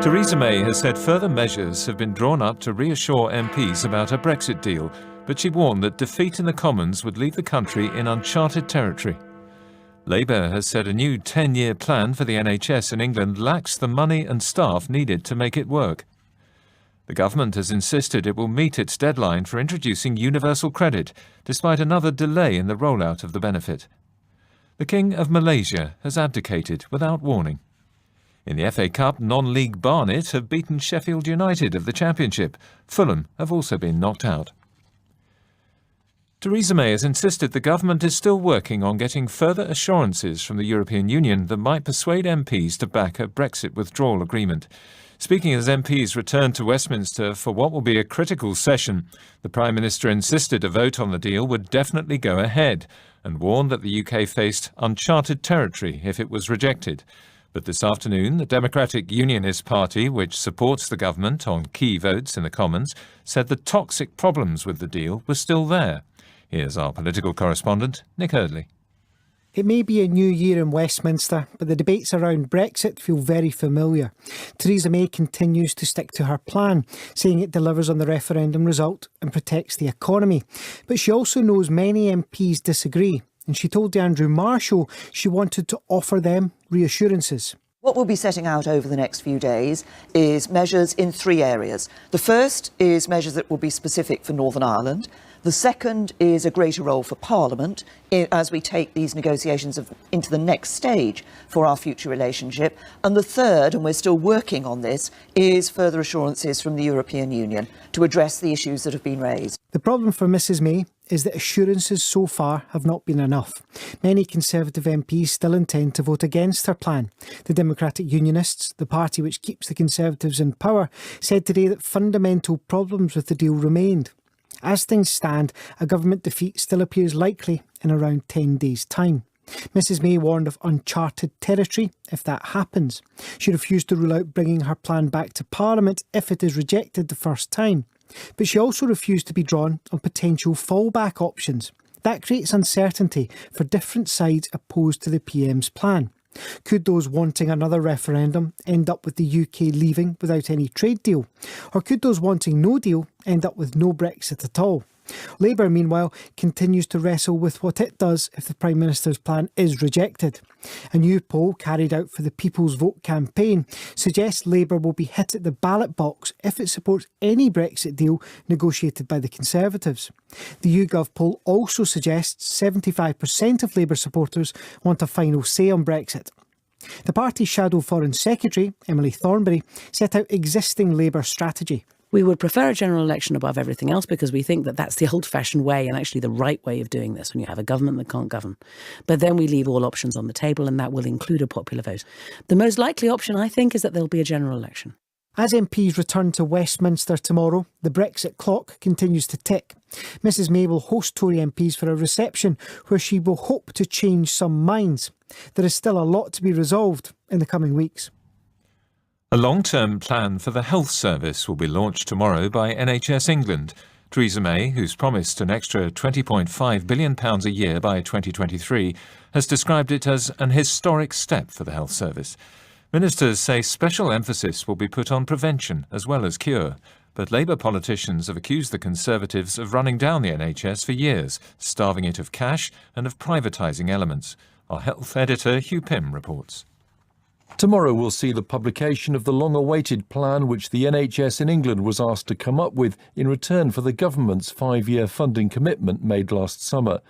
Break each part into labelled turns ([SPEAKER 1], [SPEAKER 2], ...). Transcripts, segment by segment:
[SPEAKER 1] Theresa May has said further measures have been drawn up to reassure MPs about a Brexit deal, but she warned that defeat in the Commons would leave the country in uncharted territory. Labour has said a new 10-year plan for the NHS in England lacks the money and staff needed to make it work. The government has insisted it will meet its deadline for introducing universal credit, despite another delay in the rollout of the benefit. The King of Malaysia has abdicated without warning. In the FA Cup, non-league Barnet have beaten Sheffield United of the Championship. Fulham have also been knocked out. Theresa May has insisted the government is still working on getting further assurances from the European Union that might persuade MPs to back a Brexit withdrawal agreement. Speaking as MPs returned to Westminster for what will be a critical session, the Prime Minister insisted a vote on the deal would definitely go ahead and warned that the UK faced uncharted territory if it was rejected. But this afternoon, the Democratic Unionist Party, which supports the government on key votes in the Commons, said the toxic problems with the deal were still there. Here's our political correspondent, Nick Eardley.
[SPEAKER 2] It may be a new year in Westminster, but the debates around Brexit feel very familiar. Theresa May continues to stick to her plan, saying it delivers on the referendum result and protects the economy. But she also knows many MPs disagree, and she told Andrew Marshall she wanted to offer them reassurances.
[SPEAKER 3] What we'll be setting out over the next few days is measures in three areas. The first is measures that will be specific for Northern Ireland. The second is a greater role for Parliament as we take these negotiations into the next stage for our future relationship. And the third, and we're still working on this, is further assurances from the European Union to address the issues that have been raised.
[SPEAKER 2] The problem for Mrs May is that assurances so far have not been enough. Many Conservative MPs still intend to vote against her plan. The Democratic Unionists, the party which keeps the Conservatives in power, said today that fundamental problems with the deal remained. As things stand, a government defeat still appears likely in around 10 days' time. Mrs May warned of uncharted territory if that happens. She refused to rule out bringing her plan back to Parliament if it is rejected the first time. But she also refused to be drawn on potential fallback options. That creates uncertainty for different sides opposed to the PM's plan. Could those wanting another referendum end up with the UK leaving without any trade deal? Or could those wanting no deal end up with no Brexit at all? Labour, meanwhile, continues to wrestle with what it does if the Prime Minister's plan is rejected. A new poll carried out for the People's Vote campaign suggests Labour will be hit at the ballot box if it supports any Brexit deal negotiated by the Conservatives. The YouGov poll also suggests 75% of Labour supporters want a final say on Brexit. The party's shadow Foreign Secretary, Emily Thornberry, set out existing Labour strategy.
[SPEAKER 4] We would prefer a general election above everything else because we think that that's the old-fashioned way and actually the right way of doing this when you have a government that can't govern. But then we leave all options on the table and that will include a popular vote. The most likely option, I think, is that there'll be a general election.
[SPEAKER 2] As MPs return to Westminster tomorrow, the Brexit clock continues to tick. Mrs May will host Tory MPs for a reception where she will hope to change some minds. There is still a lot to be resolved in the coming weeks.
[SPEAKER 1] A long-term plan for the health service will be launched tomorrow by NHS England. Theresa May, who's promised an extra £20.5 billion a year by 2023, has described it as an historic step for the health service. Ministers say special emphasis will be put on prevention as well as cure. But Labour politicians have accused the Conservatives of running down the NHS for years, starving it of cash and of privatising elements. Our health editor Hugh Pym reports.
[SPEAKER 5] Tomorrow will see the publication of the long-awaited plan which the NHS in England was asked to come up with in return for the government's 5-year funding commitment made last summer.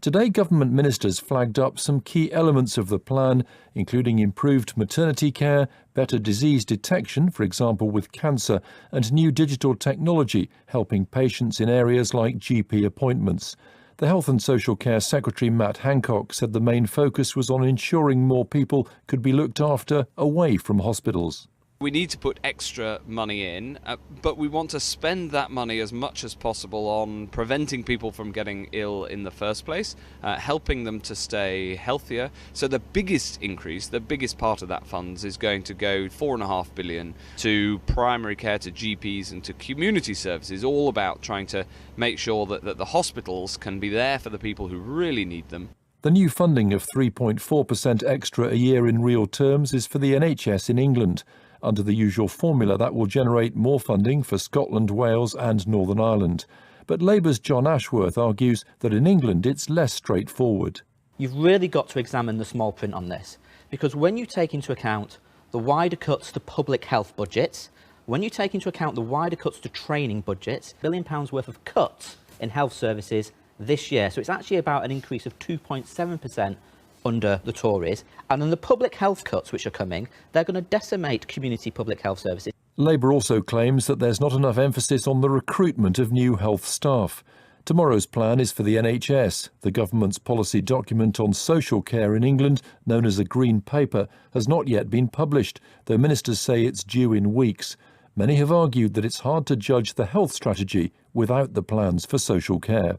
[SPEAKER 5] Today, government ministers flagged up some key elements of the plan, including improved maternity care, better disease detection, for example with cancer, and new digital technology helping patients in areas like GP appointments. The Health and Social Care Secretary Matt Hancock said the main focus was on ensuring more people could be looked after away from hospitals.
[SPEAKER 6] We need to put extra money in, but we want to spend that money as much as possible on preventing people from getting ill in the first place, helping them to stay healthier. So the biggest increase, the biggest part of that funds is going to go $4.5 billion to primary care, to GPs and to community services, all about trying to make sure that the hospitals can be there for the people who really need them.
[SPEAKER 5] The new funding of 3.4% extra a year in real terms is for the NHS in England. Under the usual formula, that will generate more funding for Scotland, Wales and Northern Ireland. But Labour's John Ashworth argues that in England it's less straightforward.
[SPEAKER 7] You've really got to examine the small print on this, because when you take into account the wider cuts to public health budgets, when you take into account the wider cuts to training budgets, £1 billion worth of cuts in health services this year. So it's actually about an increase of 2.7% under the Tories. And then the public health cuts which are coming, they're going to decimate community public health services.
[SPEAKER 5] Labour also claims that there's not enough emphasis on the recruitment of new health staff. Tomorrow's plan is for the NHS. The government's policy document on social care in England, known as a Green Paper, has not yet been published, though ministers say it's due in weeks. Many have argued that it's hard to judge the health strategy without the plans for social care.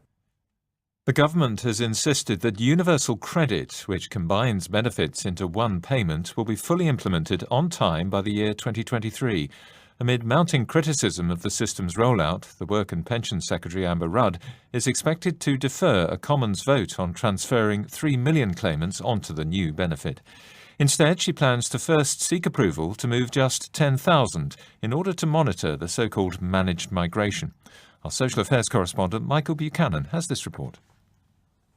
[SPEAKER 1] The government has insisted that universal credit, which combines benefits into one payment, will be fully implemented on time by the year 2023. Amid mounting criticism of the system's rollout, the Work and Pensions Secretary Amber Rudd is expected to defer a Commons vote on transferring 3 million claimants onto the new benefit. Instead, she plans to first seek approval to move just 10,000 in order to monitor the so-called managed migration. Our social affairs correspondent Michael Buchanan has this report.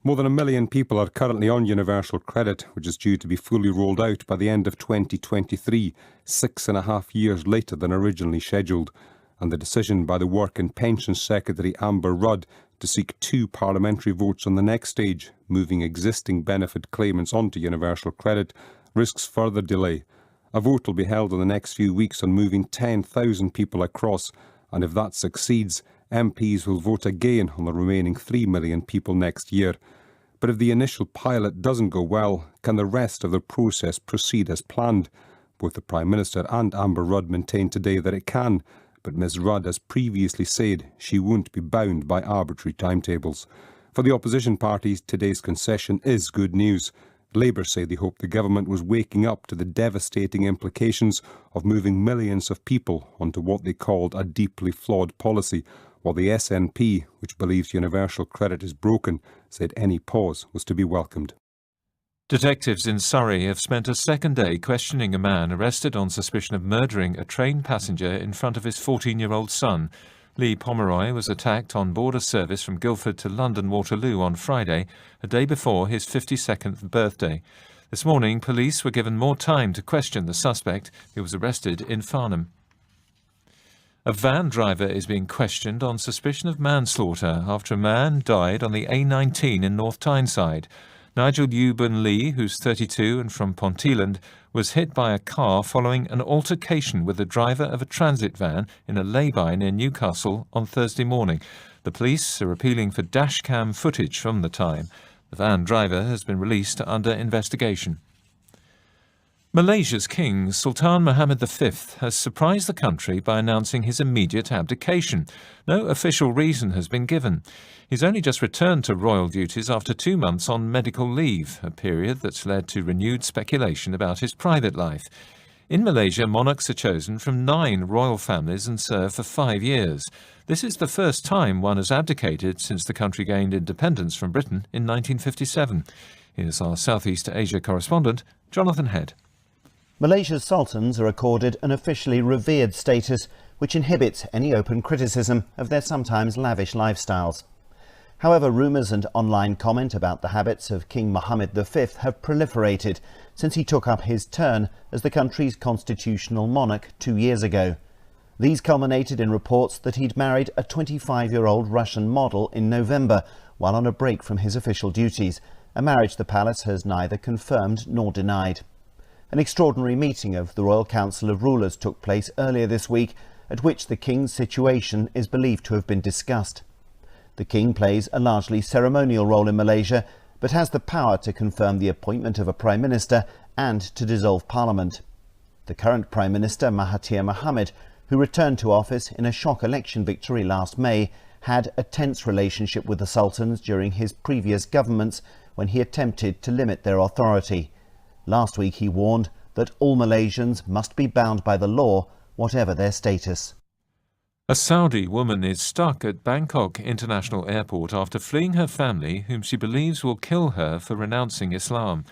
[SPEAKER 8] More than 1 million people are currently on universal credit, which is due to be fully rolled out by the end of 2023, 6.5 years later than originally scheduled. And the decision by the Work and Pensions Secretary Amber Rudd to seek 2 parliamentary votes on the next stage, moving existing benefit claimants onto universal credit, risks further delay. A vote will be held in the next few weeks on moving 10,000 people across, and if that succeeds, MPs will vote again on the remaining 3 million people next year. But if the initial pilot doesn't go well, can the rest of the process proceed as planned? Both the Prime Minister and Amber Rudd maintain today that it can, but Ms Rudd has previously said she won't be bound by arbitrary timetables. For the opposition parties, today's concession is good news. Labour say they hope the government was waking up to the devastating implications of moving millions of people onto what they called a deeply flawed policy, while the SNP, which believes universal credit is broken, said any pause was to be welcomed.
[SPEAKER 1] Detectives in Surrey have spent a second day questioning a man arrested on suspicion of murdering a train passenger in front of his 14-year-old son. Lee Pomeroy was attacked on board a service from Guildford to London Waterloo on Friday, a day before his 52nd birthday. This morning, police were given more time to question the suspect, who was arrested in Farnham. A van driver is being questioned on suspicion of manslaughter after a man died on the A19 in North Tyneside. Nigel Euban Lee, who's 32 and from Ponteland, was hit by a car following an altercation with the driver of a transit van in a lay-by near Newcastle on Thursday morning. The police are appealing for dashcam footage from the time. The van driver has been released under investigation. Malaysia's King, Sultan Muhammad V, has surprised the country by announcing his immediate abdication. No official reason has been given. He's only just returned to royal duties after 2 months on medical leave, a period that's led to renewed speculation about his private life. In Malaysia, monarchs are chosen from 9 royal families and serve for 5 years. This is the first time one has abdicated since the country gained independence from Britain in 1957. Here's our Southeast Asia correspondent, Jonathan Head.
[SPEAKER 9] Malaysia's sultans are accorded an officially revered status which inhibits any open criticism of their sometimes lavish lifestyles. However, rumours and online comment about the habits of King Muhammad V have proliferated since he took up his turn as the country's constitutional monarch 2 years ago. These culminated in reports that he'd married a 25-year-old Russian model in November while on a break from his official duties, a marriage the palace has neither confirmed nor denied. An extraordinary meeting of the Royal Council of Rulers took place earlier this week, at which the King's situation is believed to have been discussed. The King plays a largely ceremonial role in Malaysia, but has the power to confirm the appointment of a Prime Minister and to dissolve Parliament. The current Prime Minister, Mahathir Mohamad, who returned to office in a shock election victory last May, had a tense relationship with the sultans during his previous governments when he attempted to limit their authority. Last week he warned that all Malaysians must be bound by the law, whatever their status.
[SPEAKER 1] A Saudi woman is stuck at Bangkok International Airport after fleeing her family, whom she believes will kill her for renouncing Islam.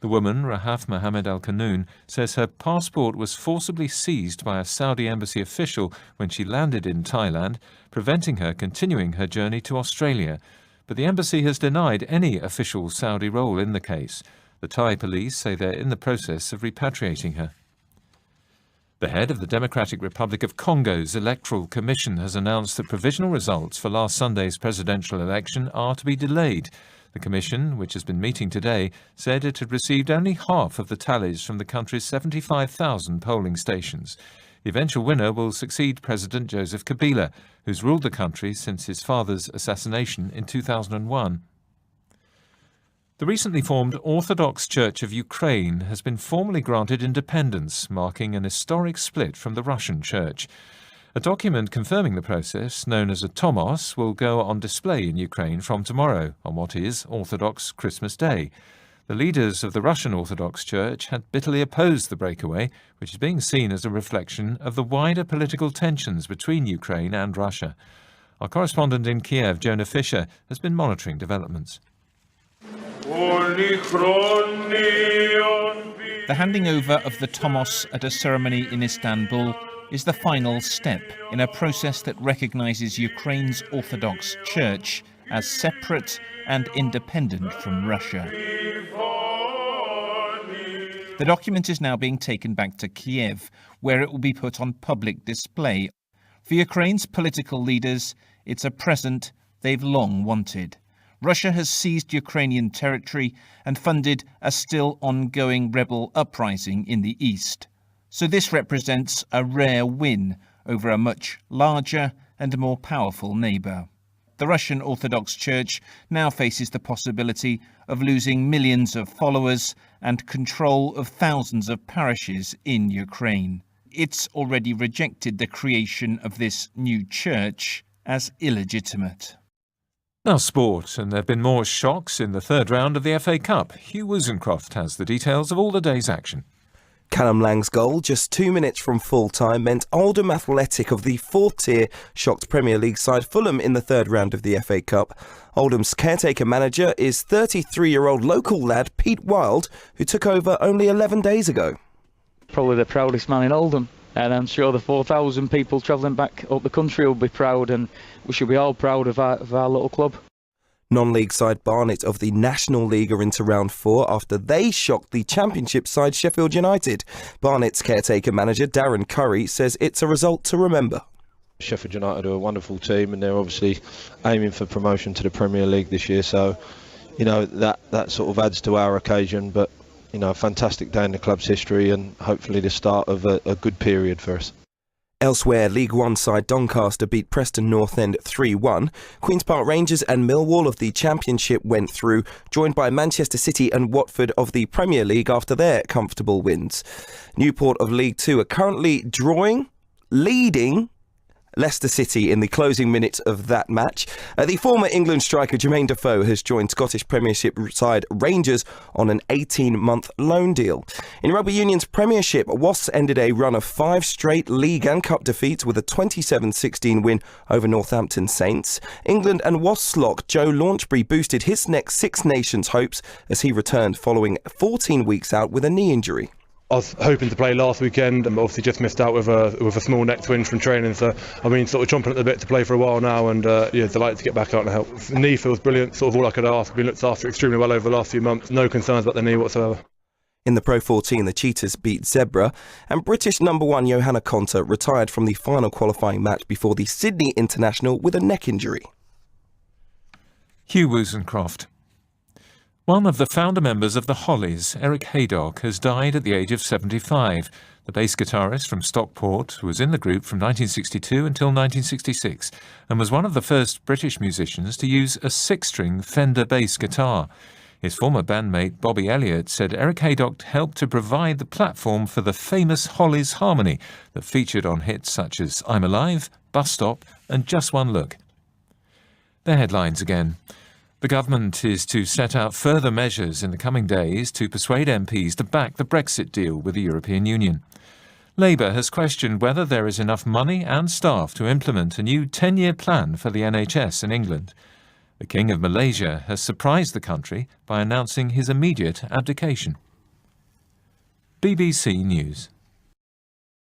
[SPEAKER 1] The woman, Rahaf Mohammed Al-Qanoun, says her passport was forcibly seized by a Saudi embassy official when she landed in Thailand, preventing her continuing her journey to Australia. But the embassy has denied any official Saudi role in the case. The Thai police say they're in the process of repatriating her. The head of the Democratic Republic of Congo's Electoral Commission has announced that provisional results for last Sunday's presidential election are to be delayed. The Commission, which has been meeting today, said it had received only half of the tallies from the country's 75,000 polling stations. The eventual winner will succeed President Joseph Kabila, who's ruled the country since his father's assassination in 2001. The recently formed Orthodox Church of Ukraine has been formally granted independence, marking an historic split from the Russian Church. A document confirming the process, known as a tomos, will go on display in Ukraine from tomorrow, on what is Orthodox Christmas Day. The leaders of the Russian Orthodox Church had bitterly opposed the breakaway, which is being seen as a reflection of the wider political tensions between Ukraine and Russia. Our correspondent in Kiev, Jonah Fisher, has been monitoring developments.
[SPEAKER 10] The handing over of the tomos at a ceremony in Istanbul is the final step in a process that recognises Ukraine's Orthodox Church as separate and independent from Russia. The document is now being taken back to Kiev, where it will be put on public display. For Ukraine's political leaders, it's a present they've long wanted. Russia has seized Ukrainian territory and funded a still ongoing rebel uprising in the east. So this represents a rare win over a much larger and more powerful neighbour. The Russian Orthodox Church now faces the possibility of losing millions of followers and control of thousands of parishes in Ukraine. It's already rejected the creation of this new church as illegitimate.
[SPEAKER 1] Now sport, and there have been more shocks in the third round of the FA Cup. Hugh Wozencroft has the details of all the day's action.
[SPEAKER 11] Callum Lang's goal, just 2 minutes from full-time, meant Oldham Athletic of the fourth tier shocked Premier League side Fulham in the third round of the FA Cup. Oldham's caretaker manager is 33-year-old local lad Pete Wild, who took over only 11 days ago.
[SPEAKER 12] Probably the proudest man in Oldham, and I'm sure the 4,000 people travelling back up the country will be proud, and we should be all proud of our little club.
[SPEAKER 11] Non-league side Barnet of the National League are into round 4 after they shocked the Championship side Sheffield United. Barnet's caretaker manager Darren Curry says it's a result to remember.
[SPEAKER 13] Sheffield United are a wonderful team, and they're obviously aiming for promotion to the Premier League this year, so you know that sort of adds to our occasion, but you know, a fantastic day in the club's history and hopefully the start of a good period for us.
[SPEAKER 11] Elsewhere, League One side Doncaster beat Preston North End 3-1. Queen's Park Rangers and Millwall of the Championship went through, joined by Manchester City and Watford of the Premier League after their comfortable wins. Newport of League Two are currently leading Leicester City in the closing minutes of that match. The former England striker Jermaine Defoe has joined Scottish Premiership side Rangers on an 18-month loan deal. In Rugby Union's Premiership, Wasps ended a run of 5 straight league and cup defeats with a 27-16 win over Northampton Saints. England and Wasps lock Joe Launchbury boosted his next Six Nations hopes as he returned following 14 weeks out with a knee injury.
[SPEAKER 14] I was hoping to play last weekend and obviously just missed out with a small neck twinge from training, so I've been sort of chomping at the bit to play for a while now, and delighted to get back out and help. The knee feels brilliant, sort of all I could ask. I've been looked after extremely well over the last few months, no concerns about the knee whatsoever.
[SPEAKER 11] In the Pro 14, the Cheetahs beat Zebra, and British number 1 Johanna Konta retired from the final qualifying match before the Sydney International with a neck injury.
[SPEAKER 1] Hugh Wozencroft. One of the founder members of the Hollies, Eric Haydock, has died at the age of 75. The bass guitarist from Stockport was in the group from 1962 until 1966 and was one of the first British musicians to use a 6-string Fender bass guitar. His former bandmate Bobby Elliott said Eric Haydock helped to provide the platform for the famous Hollies harmony that featured on hits such as I'm Alive, Bus Stop and Just One Look. The headlines again. The government is to set out further measures in the coming days to persuade MPs to back the Brexit deal with the European Union. Labour has questioned whether there is enough money and staff to implement a new 10-year plan for the NHS in England. The King of Malaysia has surprised the country by announcing his immediate abdication. BBC News.